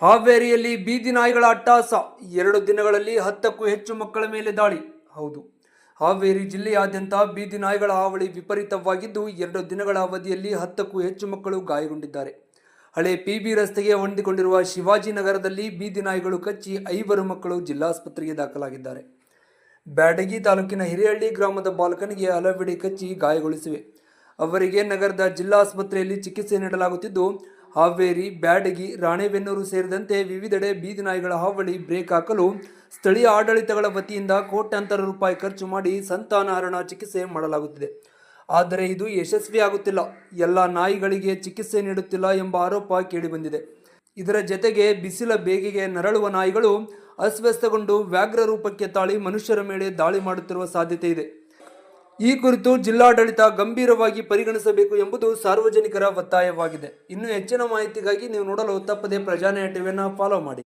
ಹಾವೇರಿಯಲ್ಲಿ ಬೀದಿ ನಾಯಿಗಳ ಅಟ್ಟಹಾಸ. 2 ದಿನಗಳಲ್ಲಿ 10ಕ್ಕೂ ಹೆಚ್ಚು ಮಕ್ಕಳ ಮೇಲೆ ದಾಳಿ. ಹೌದು, ಹಾವೇರಿ ಜಿಲ್ಲೆಯಾದ್ಯಂತ ಬೀದಿ ನಾಯಿಗಳ ಹಾವಳಿ ವಿಪರೀತವಾಗಿದ್ದು 2 ದಿನಗಳ ಅವಧಿಯಲ್ಲಿ 10ಕ್ಕೂ ಹೆಚ್ಚು ಮಕ್ಕಳು ಗಾಯಗೊಂಡಿದ್ದಾರೆ. ಹಳೆ ಪಿಬಿ ರಸ್ತೆಗೆ ಹೊಂದಿಕೊಂಡಿರುವ ಶಿವಾಜಿನಗರದಲ್ಲಿ ಬೀದಿ ನಾಯಿಗಳು ಕಚ್ಚಿ 5 ಮಕ್ಕಳು ಜಿಲ್ಲಾಸ್ಪತ್ರೆಗೆ ದಾಖಲಾಗಿದ್ದಾರೆ. ಬ್ಯಾಡಗಿ ತಾಲೂಕಿನ ಹಿರೇಹಳ್ಳಿ ಗ್ರಾಮದ ಬಾಲಕನಿಗೆ ಹಲವೆಡೆ ಕಚ್ಚಿ ಗಾಯಗೊಳಿಸಿವೆ. ಅವರಿಗೆ ನಗರದ ಜಿಲ್ಲಾಸ್ಪತ್ರೆಯಲ್ಲಿ ಚಿಕಿತ್ಸೆ ನೀಡಲಾಗುತ್ತಿದ್ದು, ಹಾವೇರಿ, ಬ್ಯಾಡಗಿ, ರಾಣೆಬೆನ್ನೂರು ಸೇರಿದಂತೆ ವಿವಿಧೆಡೆ ಬೀದಿ ನಾಯಿಗಳ ಹಾವಳಿ ಬ್ರೇಕ್ ಹಾಕಲು ಸ್ಥಳೀಯ ಆಡಳಿತಗಳ ವತಿಯಿಂದ ಕೋಟ್ಯಾಂತರ ರೂಪಾಯಿ ಖರ್ಚು ಮಾಡಿ ಸಂತಾನಹರಣ ಚಿಕಿತ್ಸೆ ಮಾಡಲಾಗುತ್ತಿದೆ. ಆದರೆ ಇದು ಯಶಸ್ವಿಯಾಗುತ್ತಿಲ್ಲ. ಎಲ್ಲ ನಾಯಿಗಳಿಗೆ ಚಿಕಿತ್ಸೆ ನೀಡುತ್ತಿಲ್ಲ ಎಂಬ ಆರೋಪ ಕೇಳಿಬಂದಿದೆ. ಇದರ ಜತೆಗೆ ಬಿಸಿಲ ಬೇಗೆಗೆ ನರಳುವ ನಾಯಿಗಳು ಅಸ್ವಸ್ಥಗೊಂಡು ವ್ಯಾಘ್ರ ರೂಪಕ್ಕೆ ತಾಳಿ ಮನುಷ್ಯರ ಮೇಲೆ ದಾಳಿ ಮಾಡುತ್ತಿರುವ ಸಾಧ್ಯತೆ ಇದೆ. ಈ ಕುರಿತು ಜಿಲ್ಲಾಡಳಿತ ಗಂಭೀರವಾಗಿ ಪರಿಗಣಿಸಬೇಕು ಎಂಬುದು ಸಾರ್ವಜನಿಕರ ಒತ್ತಾಯವಾಗಿದೆ. ಇನ್ನು ಹೆಚ್ಚಿನ ಮಾಹಿತಿಗಾಗಿ ನೀವು ನೋಡಲು ತಪ್ಪದೆ ಪ್ರಜಾನೇಯ ಟಿವಿಯನ್ನು ಫಾಲೋ ಮಾಡಿ.